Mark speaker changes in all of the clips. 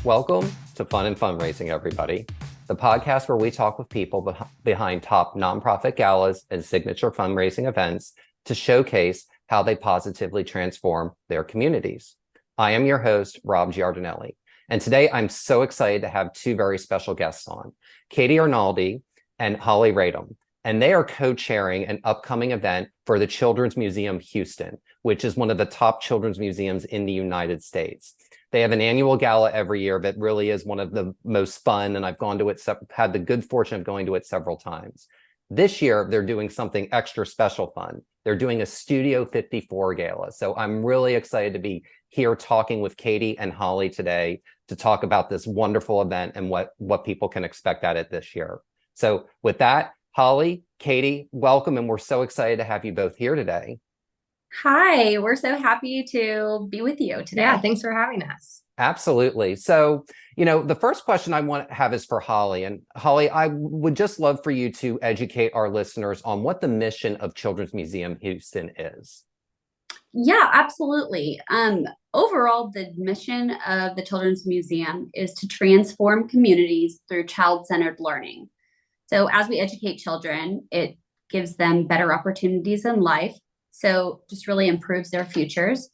Speaker 1: Welcome to Fun and Fundraising, everybody, the podcast where we talk with people behind top nonprofit galas and signature fundraising events to showcase how they positively transform their communities. I am your host, Rob Giardinelli, and today I'm so excited to have two very special guests on, Katie Arnoldy and Holly Radom, and they are co-chairing an upcoming event for the Children's Museum Houston, which is one of the top children's museums in the United States. They have an annual gala every year that really is one of the most fun, and I've gone to it, had the good fortune of going to it several times. This year, they're doing something extra special fun. They're doing a Studio 54 gala. So I'm really excited to be here talking with Katie and Holly today to talk about this wonderful event and what people can expect at it this year. So with that, Holly, Katie, welcome, and we're so excited to have you both here today.
Speaker 2: Hi, we're so happy to be with you today.
Speaker 3: Yeah, thanks for having us.
Speaker 1: Absolutely. So, the first question I want to have is for Holly. And Holly, I would just love for you to educate our listeners on what the mission of Children's Museum Houston is.
Speaker 2: Yeah, absolutely. Overall, the mission of the Children's Museum is to transform communities through child-centered learning. So as we educate children, it gives them better opportunities in life. So just really improves their futures.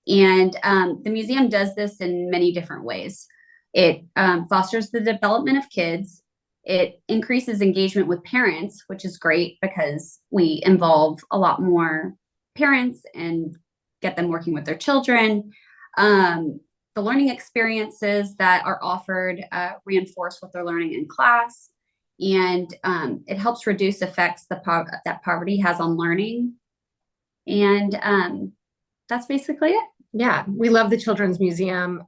Speaker 2: And the museum does this in many different ways. It fosters the development of kids. It increases engagement with parents, which is great because we involve a lot more parents and get them working with their children. The learning experiences that are offered reinforce what they're learning in class. And it helps reduce effects that poverty has on learning. And that's basically it.
Speaker 3: Yeah, we love the Children's Museum.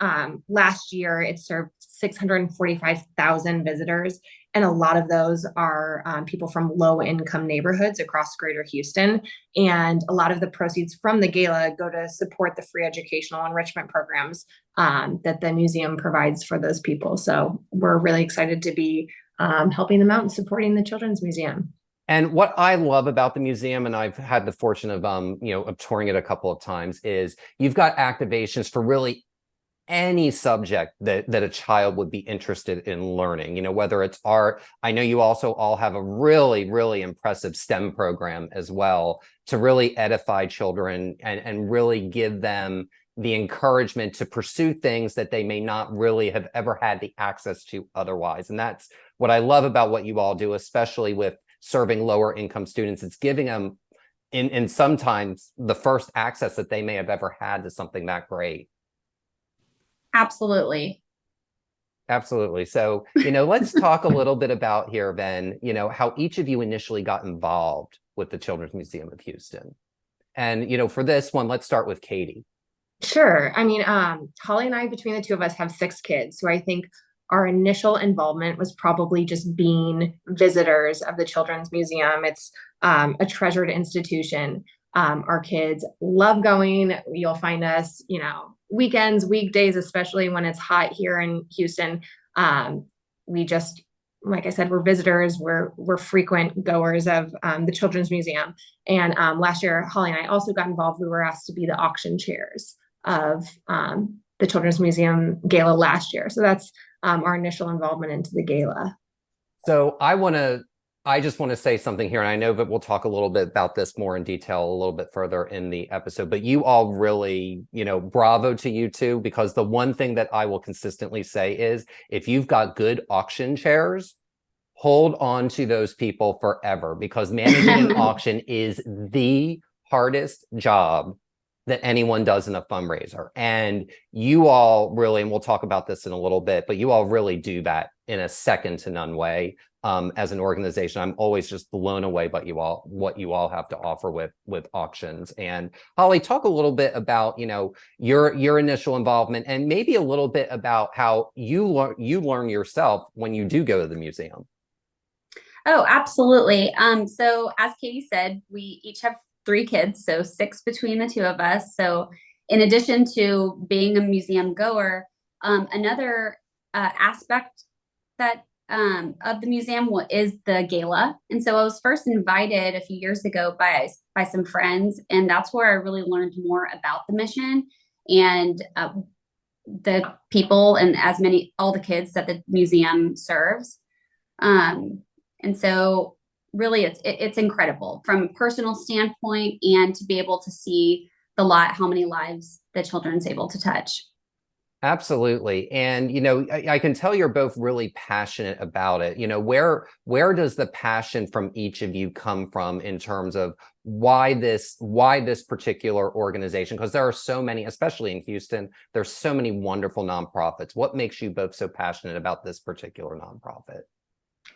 Speaker 3: Last year, it served 645,000 visitors, and a lot of those are people from low-income neighborhoods across Greater Houston. And a lot of the proceeds from the gala go to support the free educational enrichment programs that the museum provides for those people. So we're really excited to be helping them out and supporting the Children's Museum.
Speaker 1: And what I love about the museum, and I've had the fortune of, of touring it a couple of times, is you've got activations for really any subject that a child would be interested in learning, whether it's art. I know you also all have a really, really impressive STEM program as well to really edify children and really give them the encouragement to pursue things that they may not really have ever had the access to otherwise. And that's what I love about what you all do, especially with serving lower income students. It's giving them in sometimes the first access that they may have ever had to something that great.
Speaker 2: Absolutely.
Speaker 1: Absolutely. So, let's talk a little bit about here, then, how each of you initially got involved with the Children's Museum of Houston. And, for this one, let's start with Katie.
Speaker 3: Sure. I mean, Holly and I, between the two of us, have 6 kids. So I think our initial involvement was probably just being visitors of the Children's Museum. It's a treasured institution. Our kids love going. You'll find us, weekends, weekdays, especially when it's hot here in Houston. We just, like I said, we're visitors. We're frequent goers of the Children's Museum. And last year, Holly and I also got involved. We were asked to be the auction chairs of the Children's Museum Gala last year. So that's our initial involvement into the gala.
Speaker 1: So I just want to say something here, and I know that we'll talk a little bit about this more in detail a little bit further in the episode, but you all really, bravo to you two, because the one thing that I will consistently say is if you've got good auction chairs, hold on to those people forever, because managing an auction is the hardest job that anyone does in a fundraiser. And you all really, and we'll talk about this in a little bit, but you all really do that in a second to none way. As an organization, I'm always just blown away by what you all have to offer with auctions. And Holly, talk a little bit about, your initial involvement, and maybe a little bit about how you learn yourself when you do go to the museum.
Speaker 2: Oh, absolutely. So as Katie said, we each have 3 kids, so 6 between the two of us. So in addition to being a museum goer, another aspect that of the museum is the gala. And so I was first invited a few years ago by some friends, and that's where I really learned more about the mission. And the people and all the kids that the museum serves. And so really it's incredible from a personal standpoint, and to be able to see how many lives the children's able to touch.
Speaker 1: Absolutely. And, I can tell you're both really passionate about it. Where does the passion from each of you come from in terms of why this particular organization? Because there are so many, especially in Houston, there's so many wonderful nonprofits. What makes you both so passionate about this particular nonprofit?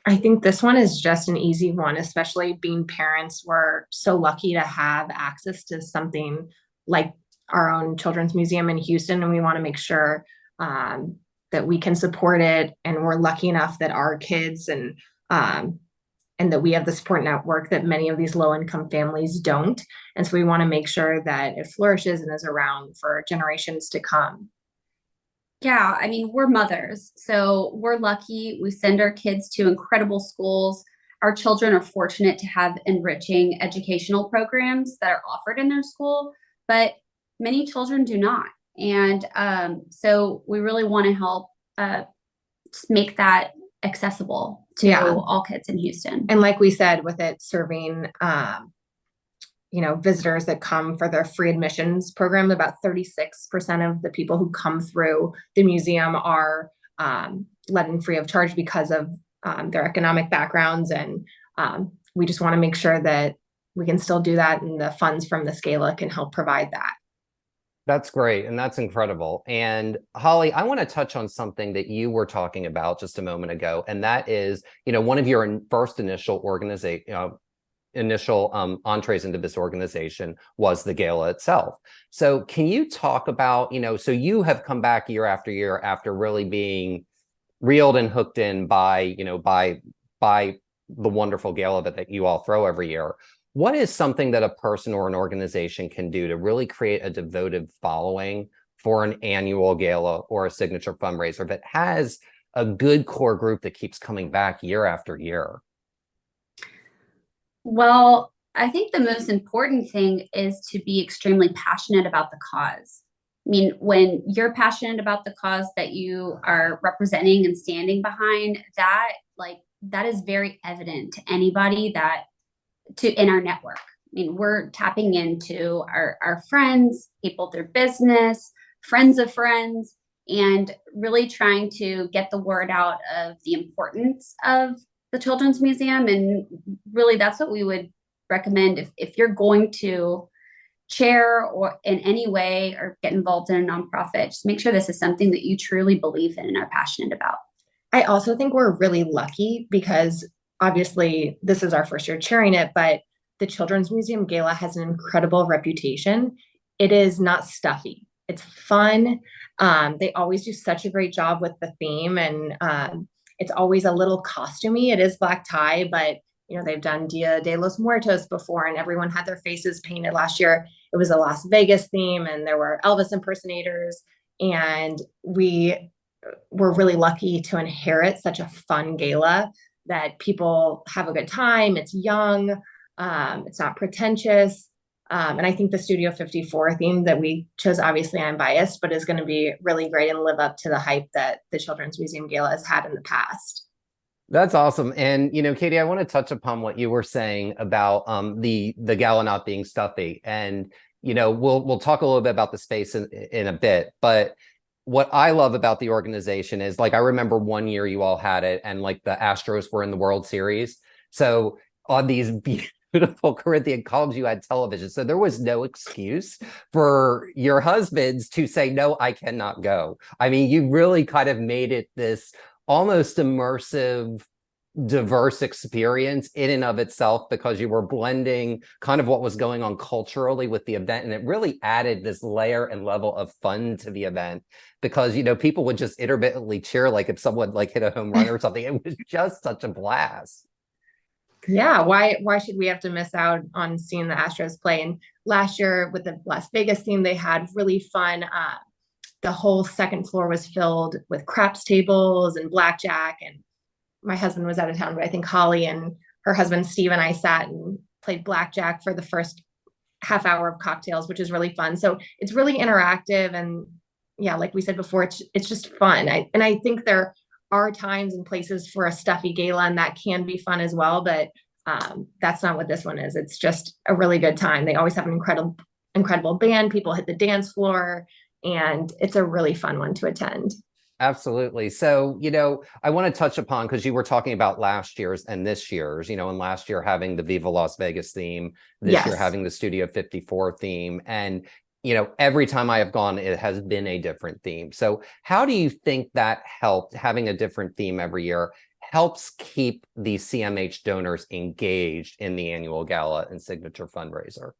Speaker 3: I think this one is just an easy one, especially being parents. We're so lucky to have access to something like our own children's museum in Houston, and we want to make sure that we can support it. And we're lucky enough that our kids and that we have the support network that many of these low-income families don't. And so we want to make sure that it flourishes and is around for generations to come.
Speaker 2: Yeah, I mean, we're mothers, so we're lucky. We send our kids to incredible schools. Our children are fortunate to have enriching educational programs that are offered in their school, but many children do not. And so we really want to help make that accessible to all kids in Houston.
Speaker 3: And like we said, with it serving visitors that come for their free admissions program, about 36% of the people who come through the museum are let in free of charge because of their economic backgrounds. And we just want to make sure that we can still do that, and the funds from this gala can help provide that.
Speaker 1: That's great. And that's incredible. And Holly, I want to touch on something that you were talking about just a moment ago. And that is, one of your first initial entrees into this organization was the gala itself. So can you talk about, so you have come back year after year after really being reeled and hooked in by the wonderful gala that you all throw every year. What is something that a person or an organization can do to really create a devoted following for an annual gala or a signature fundraiser that has a good core group that keeps coming back year after year?
Speaker 2: Well, I think the most important thing is to be extremely passionate about the cause. I mean, when you're passionate about the cause that you are representing and standing behind, that is very evident to anybody in our network. I mean, we're tapping into our friends, people through business, friends of friends, and really trying to get the word out of the importance of the Children's Museum. And really, that's what we would recommend if you're going to chair or in any way or get involved in a nonprofit. Just make sure this is something that you truly believe in and are passionate about.
Speaker 3: I also think we're really lucky because obviously this is our first year chairing it, but the Children's Museum Gala has an incredible reputation. It is not stuffy. It's fun. They always do such a great job with the theme, and it's always a little costumey. It is black tie, but they've done Dia de los Muertos before, and everyone had their faces painted. Last year, it was a Las Vegas theme, and there were Elvis impersonators, and we were really lucky to inherit such a fun gala that people have a good time. It's young. It's not pretentious. And I think the Studio 54 theme that we chose, obviously I'm biased, but is going to be really great and live up to the hype that the Children's Museum Gala has had in the past.
Speaker 1: That's awesome. And, Katie, I want to touch upon what you were saying about the gala not being stuffy. And, we'll talk a little bit about the space in a bit. But what I love about the organization is, I remember one year you all had it and the Astros were in the World Series. So on these beautiful Corinthian columns, you had television. So there was no excuse for your husbands to say, no, I cannot go. I mean, you really kind of made it this almost immersive, diverse experience in and of itself, because you were blending kind of what was going on culturally with the event. And it really added this layer and level of fun to the event, because, people would just intermittently cheer, if someone hit a home run or something. It was just such a blast.
Speaker 3: Yeah. Why should we have to miss out on seeing the Astros play? And last year with the Las Vegas theme, they had really fun. The whole second floor was filled with craps tables and blackjack, and my husband was out of town, but I think Holly and her husband, Steve, and I sat and played blackjack for the first half hour of cocktails, which is really fun. So it's really interactive, and, yeah, like we said before, it's just fun. I think there are times and places for a stuffy gala, and that can be fun as well. But that's not what this one is. It's just a really good time. They always have an incredible band. People hit the dance floor, and it's a really fun one to attend.
Speaker 1: Absolutely. So, I want to touch upon, because you were talking about last year's and this year's, and last year having the Viva Las Vegas theme, this year
Speaker 3: Yes.
Speaker 1: having the Studio 54 theme. And, every time I have gone, it has been a different theme. So how do you think that helped, having a different theme every year helps keep the CMH donors engaged in the annual gala and signature fundraiser?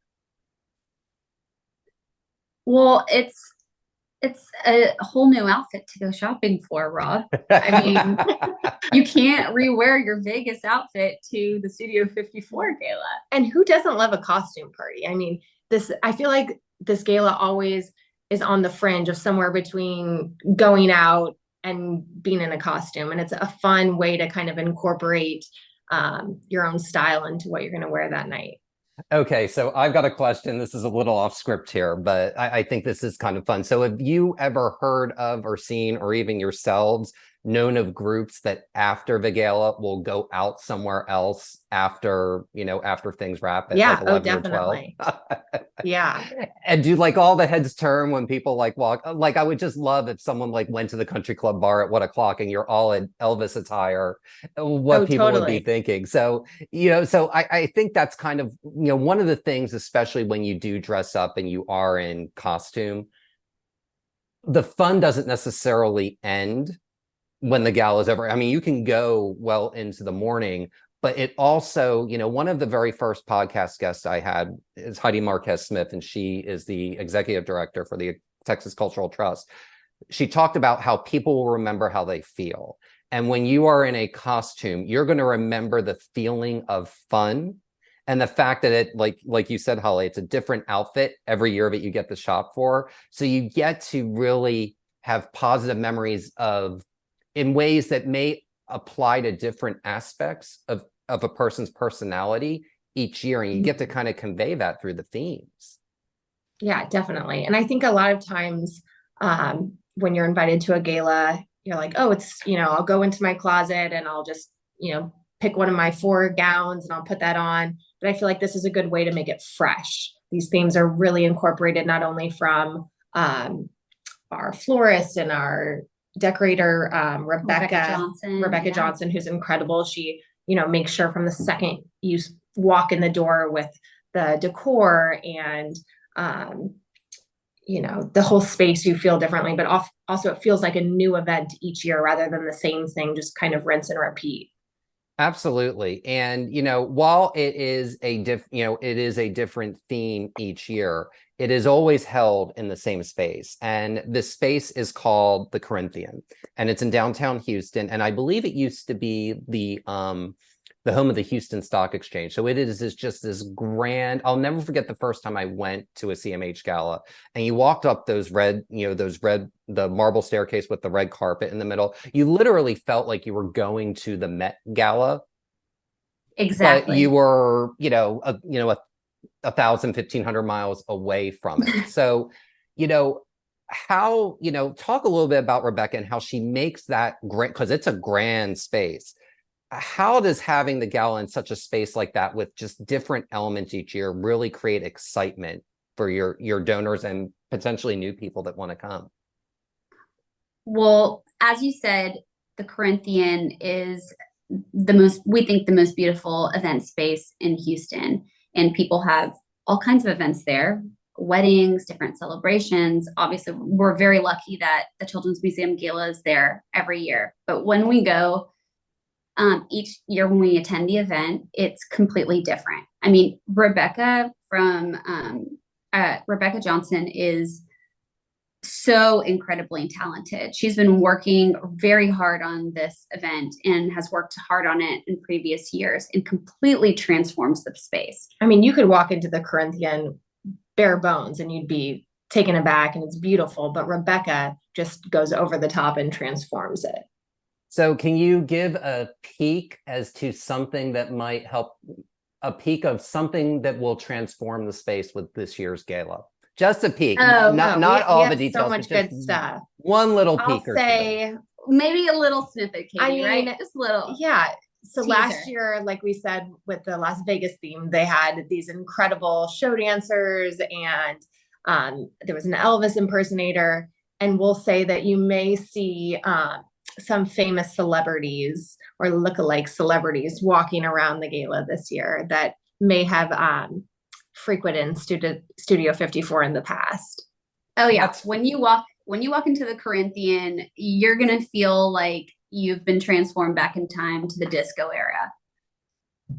Speaker 2: Well, it's a whole new outfit to go shopping for, Rob. I mean, you can't rewear your Vegas outfit to the Studio 54 gala.
Speaker 3: And who doesn't love a costume party? I mean, I feel like this gala always is on the fringe of somewhere between going out and being in a costume. And it's a fun way to kind of incorporate your own style into what you're going to wear that night.
Speaker 1: Okay, so I've got a question. This is a little off script here, but I think this is kind of fun. So have you ever heard of or seen, or even yourselves known of groups that after the gala will go out somewhere else after, after things wrap at like 11 or 12?
Speaker 3: Definitely. Yeah.
Speaker 1: And do like all the heads turn when people like walk? Like I would just love if someone like went to the country club bar at 1 o'clock and you're all in Elvis attire, what people would be
Speaker 3: Totally.
Speaker 1: thinking. So, so I think that's kind of, one of the things, especially when you do dress up and you are in costume, the fun doesn't necessarily end when the gala is over. I mean, you can go well into the morning, but it also, one of the very first podcast guests I had is Heidi Marquez Smith, and she is the executive director for the Texas Cultural Trust. She talked about how people will remember how they feel. And when you are in a costume, you're going to remember the feeling of fun and the fact that it, like you said, Holly, it's a different outfit every year that you get the shop for. So you get to really have positive memories of, in ways that may apply to different aspects of a person's personality each year. And you get to kind of convey that through the themes.
Speaker 3: Yeah, definitely. And I think a lot of times when you're invited to a gala, you're like, oh, I'll go into my closet and I'll just, pick one of my 4 gowns and I'll put that on. But I feel like this is a good way to make it fresh. These themes are really incorporated not only from our florist and our decorator, Rebecca Johnson, who's incredible. She, makes sure from the second you walk in the door with the decor and, the whole space, you feel differently, but also it feels like a new event each year rather than the same thing, just kind of rinse and repeat.
Speaker 1: Absolutely. And, while it is a different theme each year, it is always held in the same space. And this space is called the Corinthian, and it's in downtown Houston. And I believe it used to be the home of the Houston Stock Exchange. So it is just this grand, I'll never forget the first time I went to a CMH gala and you walked up the marble staircase with the red carpet in the middle. You literally felt like you were going to the Met Gala.
Speaker 2: Exactly.
Speaker 1: But you were, 1,500 miles away from it. So, how, talk a little bit about Rebecca and how she makes that great, because it's a grand space. How does having the gala in such a space like that with just different elements each year really create excitement for your donors and potentially new people that want to come?
Speaker 2: Well, as you said, the Corinthian is we think the most beautiful event space in Houston, and people have all kinds of events there, weddings, different celebrations. Obviously, we're very lucky that the Children's Museum Gala is there every year. But when we go, each year when we attend the event, it's completely different. I mean, Rebecca Johnson is so incredibly talented. She's been working very hard on this event and has worked hard on it in previous years and completely transforms the space.
Speaker 3: I mean, you could walk into the Corinthian bare bones and you'd be taken aback, and it's beautiful, but Rebecca just goes over the top and transforms it.
Speaker 1: So can you give a peek as to something that might help, a peek of something that will transform the space with this year's gala? Just a peek.
Speaker 2: Oh,
Speaker 1: Not
Speaker 3: we
Speaker 1: all
Speaker 3: have
Speaker 1: the details,
Speaker 3: so much
Speaker 1: but just
Speaker 3: good stuff.
Speaker 1: one little
Speaker 3: I'll
Speaker 1: peek or two.
Speaker 3: say,
Speaker 2: Maybe a little snippet, Katie,
Speaker 3: I mean,
Speaker 2: right? Just a little.
Speaker 3: yeah. So
Speaker 2: Teaser.
Speaker 3: last year, like we said, with the Las Vegas theme, they had these incredible show dancers, and there was an Elvis impersonator. And we'll say that you may see some famous celebrities or lookalike celebrities walking around the gala this year that may have frequented Studio 54 in the past.
Speaker 2: Oh yeah, when you walk into the Corinthian, you're gonna feel like you've been transformed back in time to the disco era.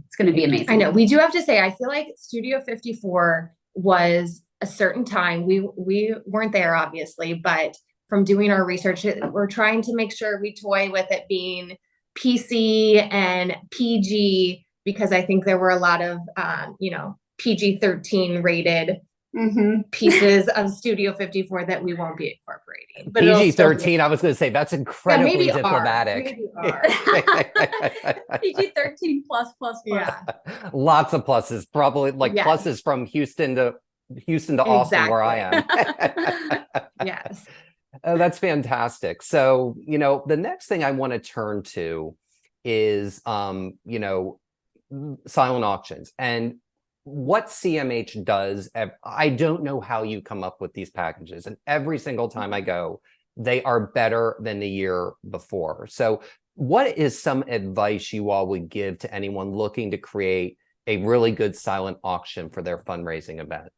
Speaker 2: It's gonna be amazing.
Speaker 3: I know. We do have to say, I feel like Studio 54 was a certain time. We weren't there, obviously, but from doing our research, we're trying to make sure we toy with it being PC and PG, because I think there were a lot of PG-13 rated pieces of Studio 54 that we won't be incorporating. But
Speaker 1: PG-13, I was going to say, that's incredibly
Speaker 3: maybe
Speaker 1: diplomatic.
Speaker 3: Maybe R.
Speaker 2: PG-13 plus.
Speaker 3: Yeah.
Speaker 1: Lots of pluses, probably like
Speaker 3: Yes.
Speaker 1: pluses from Houston to Austin, where I am.
Speaker 3: Yes.
Speaker 1: Oh, that's fantastic. So, the next thing I want to turn to is, silent auctions. And what CMH does, I don't know how you come up with these packages. And every single time I go, they are better than the year before. So what is some advice you all would give to anyone looking to create a really good silent auction for their fundraising event?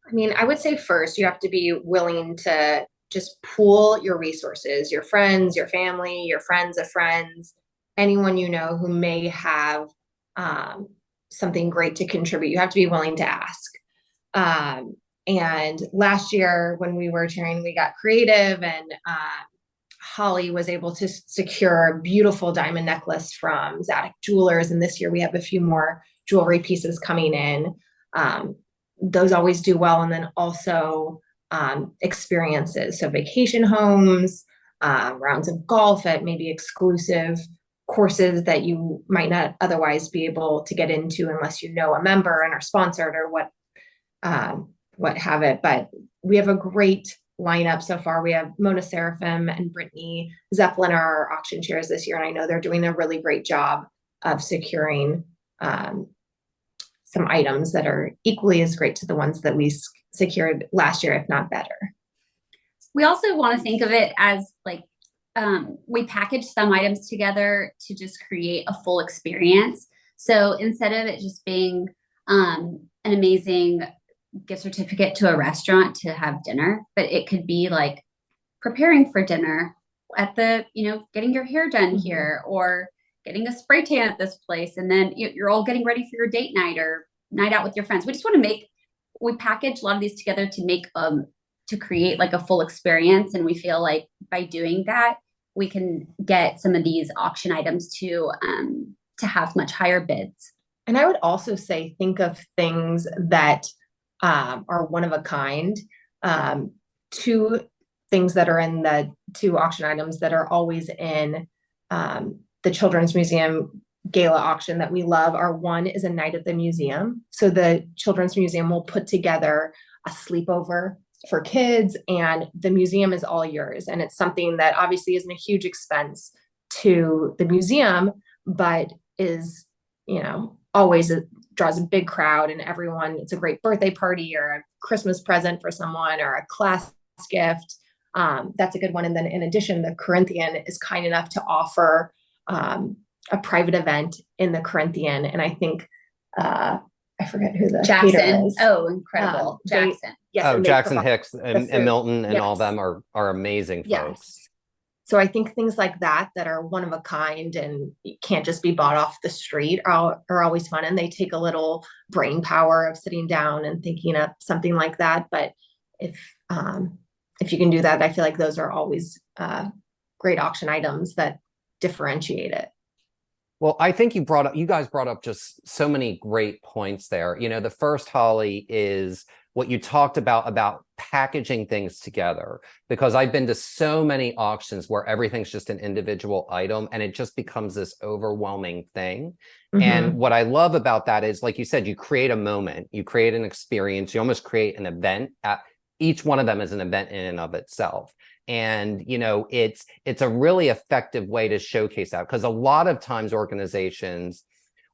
Speaker 3: I mean, I would say first, you have to be willing to just pool your resources, your friends, your family, your friends of friends, anyone you know who may have something great to contribute. You have to be willing to ask. And last year when we were cheering, we got creative, and Holly was able to secure a beautiful diamond necklace from Zadok Jewelers. And this year we have a few more jewelry pieces coming in. Those always do well. And then also experiences. So vacation homes, rounds of golf at maybe exclusive courses that you might not otherwise be able to get into unless you know a member and are sponsored or what have it. But we have a great lineup so far. We have Mona Seraphim and Brittany Zeppelin are our auction chairs this year, and I know they're doing a really great job of securing some items that are equally as great to the ones that we secured last year, if not better.
Speaker 2: We also want to think of it as like we package some items together to just create a full experience. So instead of it just being an amazing gift certificate to a restaurant to have dinner, but it could be like preparing for dinner at the, getting your hair done here, or getting a spray tan at this place. And then you're all getting ready for your date night or night out with your friends. We just want to we package a lot of these together to make, to create like a full experience. And we feel like by doing that, we can get some of these auction items to have much higher bids.
Speaker 3: And I would also say, think of things that are one of a kind. Two things that are in the two auction items that are always in the Children's Museum Gala auction that we love are, one is a night at the museum. So the Children's Museum will put together a sleepover for kids, and the museum is all yours. And it's something that obviously isn't a huge expense to the museum, but is, always draws a big crowd, and everyone, it's a great birthday party or a Christmas present for someone or a class gift. That's a good one. And then in addition, the Corinthian is kind enough to offer a private event in the Corinthian. And I think, I forget who the
Speaker 2: Jackson
Speaker 3: is.
Speaker 2: Oh, incredible. Jackson.
Speaker 3: Yes,
Speaker 1: Jackson Hicks and Milton and all
Speaker 3: Yes.
Speaker 1: them are amazing folks.
Speaker 3: Yes. So I think things like that are one of a kind and can't just be bought off the street are always fun. And they take a little brain power of sitting down and thinking of something like that. But if you can do that, I feel like those are always great auction items that differentiate it.
Speaker 1: Well, I think you guys brought up just so many great points there. The first, Holly, is what you talked about packaging things together, because I've been to so many auctions where everything's just an individual item and it just becomes this overwhelming thing. And what I love about that is, like you said, you create a moment, you create an experience, you almost create an event. Each one of them is an event in and of itself. And, it's a really effective way to showcase that, because a lot of times organizations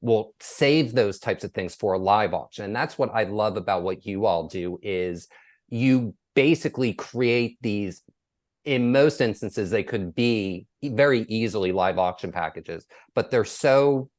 Speaker 1: will save those types of things for a live auction. And that's what I love about what you all do, is you basically create these, in most instances, they could be very easily live auction packages, but they're so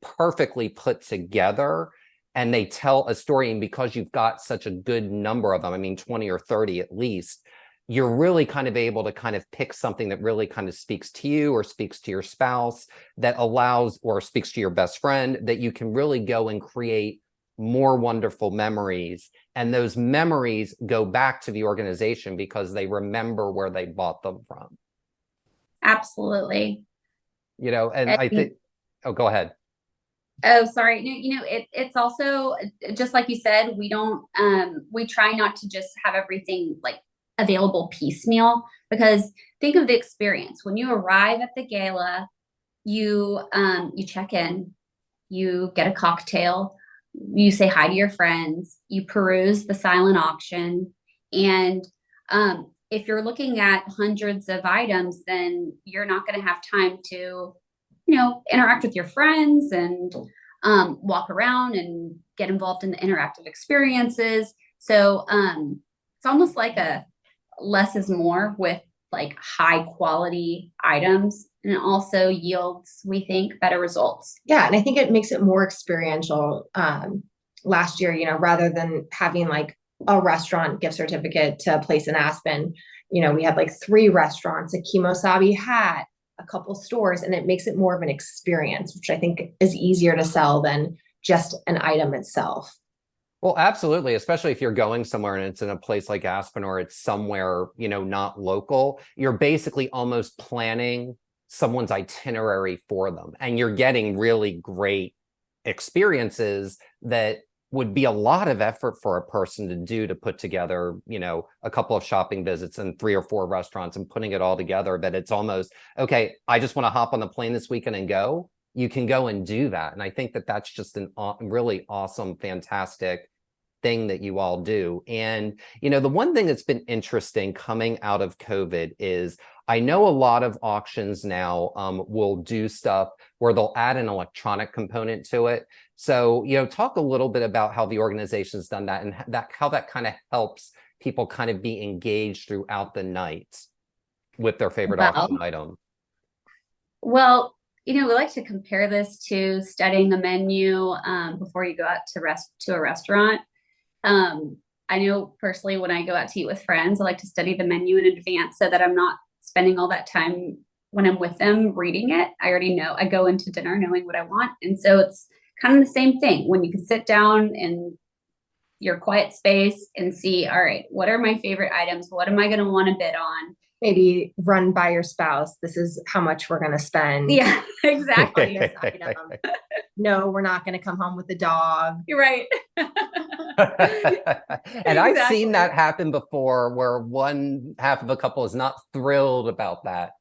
Speaker 1: perfectly put together and they tell a story. And because you've got such a good number of them, I mean, 20 or 30 at least, you're really kind of able to kind of pick something that really kind of speaks to you or speaks to your spouse, that allows, or speaks to your best friend, that you can really go and create more wonderful memories. And those memories go back to the organization because they remember where they bought them from.
Speaker 2: Absolutely.
Speaker 1: And I think, oh, go ahead.
Speaker 2: Oh, sorry. It's also, just like you said, we try not to just have everything like available piecemeal, because think of the experience. When you arrive at the gala, you check in, you get a cocktail, you say hi to your friends, you peruse the silent auction. And if you're looking at hundreds of items, then you're not going to have time to interact with your friends and walk around and get involved in the interactive experiences. So it's almost like a less is more with like high quality items, and it also yields, we think, better results.
Speaker 3: Yeah, and I think it makes it more experiential. Last year, rather than having like a restaurant gift certificate to a place in Aspen, we had like 3 restaurants, a Kimosabi hat, a couple stores, and it makes it more of an experience, which I think is easier to sell than just an item itself.
Speaker 1: Well, absolutely, especially if you're going somewhere and it's in a place like Aspen, or it's somewhere, not local. You're basically almost planning someone's itinerary for them, and you're getting really great experiences that would be a lot of effort for a person to do, to put together, a couple of shopping visits and 3 or 4 restaurants and putting it all together. That it's almost, okay, I just want to hop on the plane this weekend and go. You can go and do that. And I think that that's just a really awesome, fantastic thing that you all do. And, the one thing that's been interesting coming out of COVID is, I know a lot of auctions now will do stuff where they'll add an electronic component to it. So, talk a little bit about how the organization's done that, and how that kind of helps people kind of be engaged throughout the night with their favorite auction item.
Speaker 2: Well, we like to compare this to studying the menu before you go out to a restaurant. I know personally, when I go out to eat with friends, I like to study the menu in advance so that I'm not spending all that time when I'm with them reading it. I already know, I go into dinner knowing what I want. And so it's kind of the same thing when you can sit down in your quiet space and see, all right, what are my favorite items? What am I going to want to bid on?
Speaker 3: Maybe run by your spouse. This is how much we're going to spend.
Speaker 2: Yeah, exactly.
Speaker 3: No, we're not going to come home with the dog.
Speaker 2: You're right.
Speaker 1: And I've seen that happen before, where one half of a couple is not thrilled about that.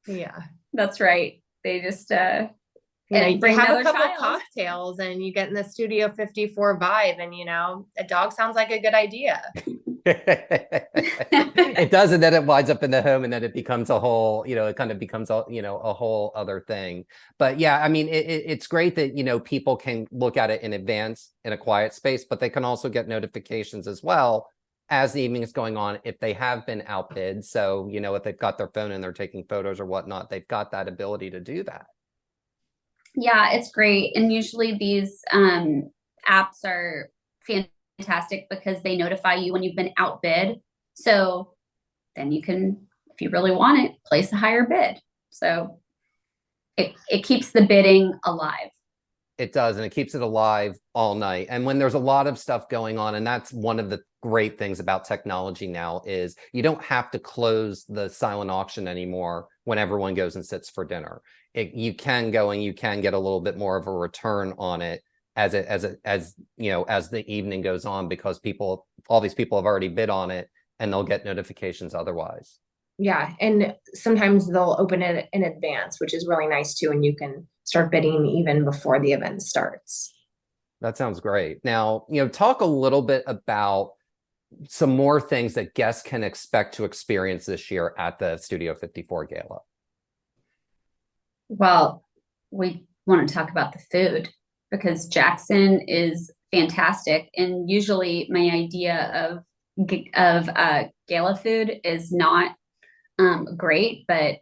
Speaker 3: Yeah,
Speaker 2: that's right. They just
Speaker 3: you have a couple cocktails and you get in the Studio 54 vibe, and a dog sounds like a good idea.
Speaker 1: It does, and then it winds up in the home, and then it becomes a whole, it kind of becomes a whole other thing. But yeah, I mean, it's great that people can look at it in advance in a quiet space, but they can also get notifications as well as the evening is going on if they have been outbid. So if they've got their phone and they're taking photos or whatnot, they've got that ability to do that.
Speaker 2: Yeah, it's great. And usually these apps are fantastic because they notify you when you've been outbid. So then you can, if you really want it, place a higher bid. So it keeps the bidding alive.
Speaker 1: It does, and it keeps it alive all night. And when there's a lot of stuff going on, and that's one of the great things about technology now is you don't have to close the silent auction anymore when everyone goes and sits for dinner. You can go and you can get a little bit more of a return on it as the evening goes on, because all these people have already bid on it and they'll get notifications otherwise.
Speaker 3: Yeah, and sometimes they'll open it in advance, which is really nice too, and you can start bidding even before the event starts.
Speaker 1: That sounds great. Now, talk a little bit about some more things that guests can expect to experience this year at the Studio 54 Gala.
Speaker 2: Well, we want to talk about the food because Jackson is fantastic. And usually my idea of gala food is not great, but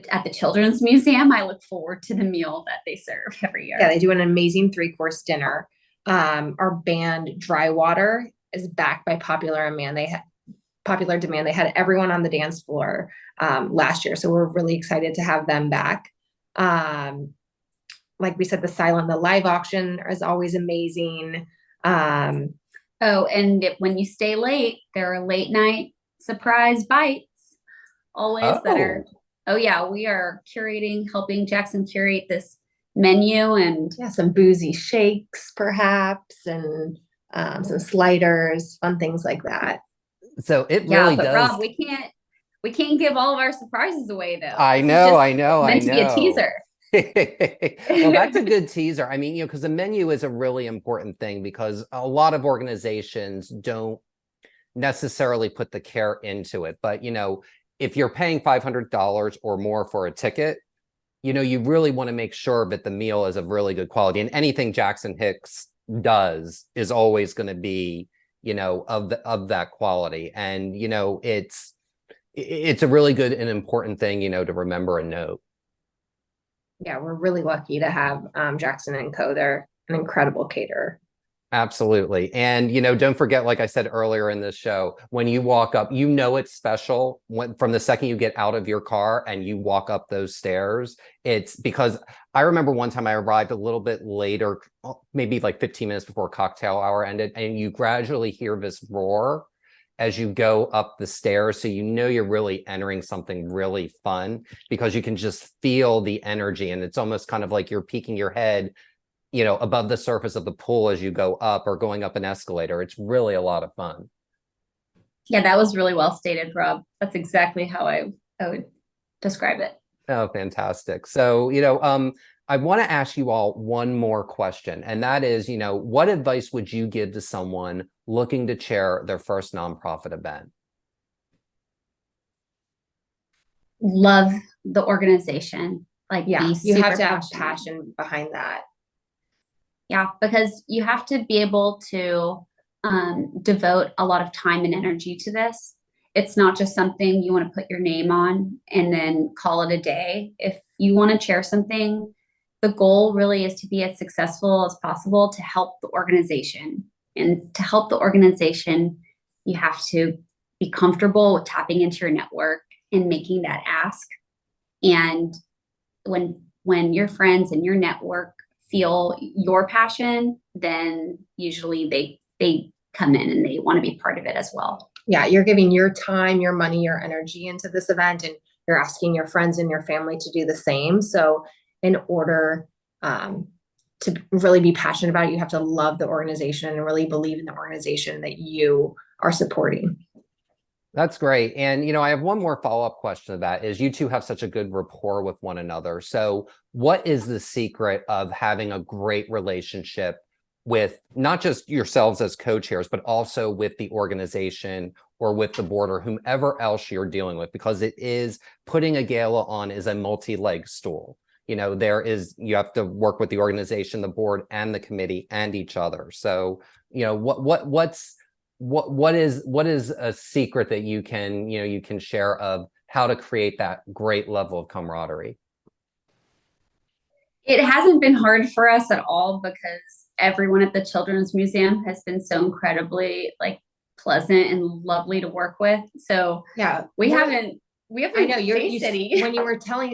Speaker 2: at the Children's Museum, I look forward to the meal that they serve every year.
Speaker 3: Yeah, they do an amazing 3-course dinner. Our band Dry Water is backed by popular demand. They had everyone on the dance floor last year, so we're really excited to have them back. Like we said, the live auction is always amazing.
Speaker 2: And when you stay late, there are late night surprise bites always that are. Oh yeah, we are helping Jackson curate this menu, and
Speaker 3: some boozy shakes perhaps, and some sliders, fun things like that.
Speaker 1: So it really does.
Speaker 2: Rob, we can't give all of our surprises away though.
Speaker 1: I know.
Speaker 2: Meant to be a teaser.
Speaker 1: Well, that's a good teaser. I mean, because the menu is a really important thing, because a lot of organizations don't necessarily put the care into it. But, if you're paying $500 or more for a ticket, you really want to make sure that the meal is of really good quality. And anything Jackson Hicks does is always going to be, of that quality. And, it's a really good and important thing, to remember and note.
Speaker 3: Yeah, we're really lucky to have Jackson & Co. They're an incredible caterer.
Speaker 1: Absolutely. And, don't forget, like I said earlier in this show, when you walk up, it's special from the second you get out of your car and you walk up those stairs. It's because I remember one time I arrived a little bit later, maybe like 15 minutes before cocktail hour ended, and you gradually hear this roar as you go up the stairs. So you're really entering something really fun, because you can just feel the energy, and it's almost kind of like you're peeking your head above the surface of the pool as you go up, or going up an escalator. It's really a lot of fun.
Speaker 2: Yeah, that was really well stated, Rob. That's exactly how I would describe it.
Speaker 1: Oh, fantastic. So, I want to ask you all one more question, and that is, what advice would you give to someone looking to chair their first nonprofit event?
Speaker 2: Love the organization.
Speaker 3: You have to have passion behind that.
Speaker 2: Yeah, because you have to be able to devote a lot of time and energy to this. It's not just something you want to put your name on and then call it a day. If you want to chair something, the goal really is to be as successful as possible to help the organization. And to help the organization, you have to be comfortable with tapping into your network and making that ask. And when your friends and your network feel your passion, then usually they come in and they want to be part of it as well.
Speaker 3: Yeah, you're giving your time, your money, your energy into this event, and you're asking your friends and your family to do the same. So in order to really be passionate about it, you have to love the organization and really believe in the organization that you are supporting.
Speaker 1: That's great. And, I have one more follow-up question to that is, you two have such a good rapport with one another. So what is the secret of having a great relationship with not just yourselves as co-chairs, but also with the organization or with the board or whomever else you're dealing with? Because putting a gala on is a multi-leg stool. You have to work with the organization, the board, and the committee, and each other. So, what is a secret that you can share of how to create that great level of camaraderie?
Speaker 2: It hasn't been hard for us at all, because everyone at the Children's Museum has been so incredibly pleasant and lovely to work with. So
Speaker 3: yeah,
Speaker 2: we haven't
Speaker 3: I know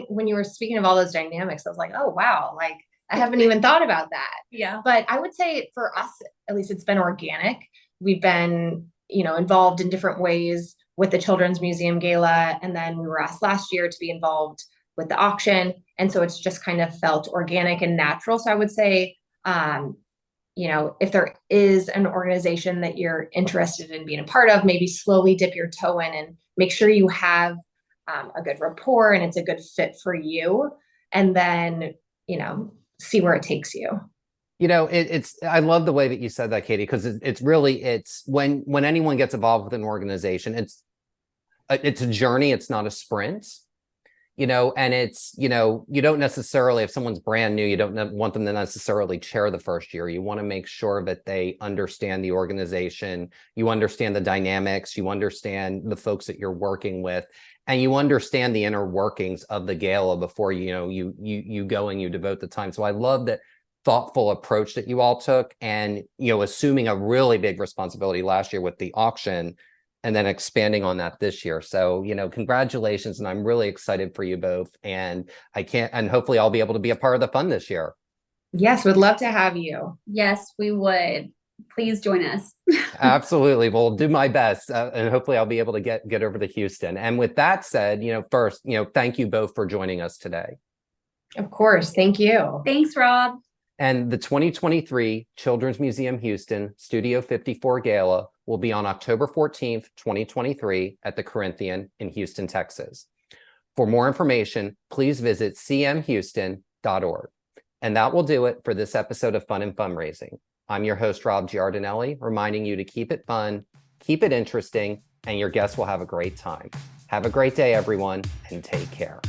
Speaker 3: when you were speaking of all those dynamics, I was like, oh wow, I haven't even thought about that.
Speaker 2: Yeah.
Speaker 3: But I would say for us, at least, it's been organic. We've been involved in different ways with the Children's Museum Gala. And then we were asked last year to be involved with the auction. And so it's just kind of felt organic and natural. So I would say, if there is an organization that you're interested in being a part of, maybe slowly dip your toe in and make sure you have a good rapport and it's a good fit for you. And then, see where it takes you.
Speaker 1: I love the way that you said that, Katie, because it's when anyone gets involved with an organization, it's a journey. It's not a sprint, and it's, you don't necessarily, if someone's brand new, you don't want them to necessarily chair the first year. You want to make sure that they understand the organization, you understand the dynamics, you understand the folks that you're working with, and you understand the inner workings of the gala before, you go and you devote the time. So I love that thoughtful approach that you all took, and assuming a really big responsibility last year with the auction and then expanding on that this year. So congratulations, and I'm really excited for you both, and hopefully I'll be able to be a part of the fun this year.
Speaker 3: Yes, would love to have you.
Speaker 2: Yes, we would. Please join us.
Speaker 1: Absolutely. Well, do my best, and hopefully I'll be able to get over to Houston. And with that said, first, thank you both for joining us today.
Speaker 3: Of course. Thank you.
Speaker 2: Thanks, Rob.
Speaker 1: And the 2023 Children's Museum Houston Studio 54 Gala will be on October 14th, 2023 at the Corinthian in Houston, Texas. For more information, please visit cmhouston.org. And that will do it for this episode of Fun and Fundraising. I'm your host, Rob Giardinelli, reminding you to keep it fun, keep it interesting, and your guests will have a great time. Have a great day, everyone, and take care.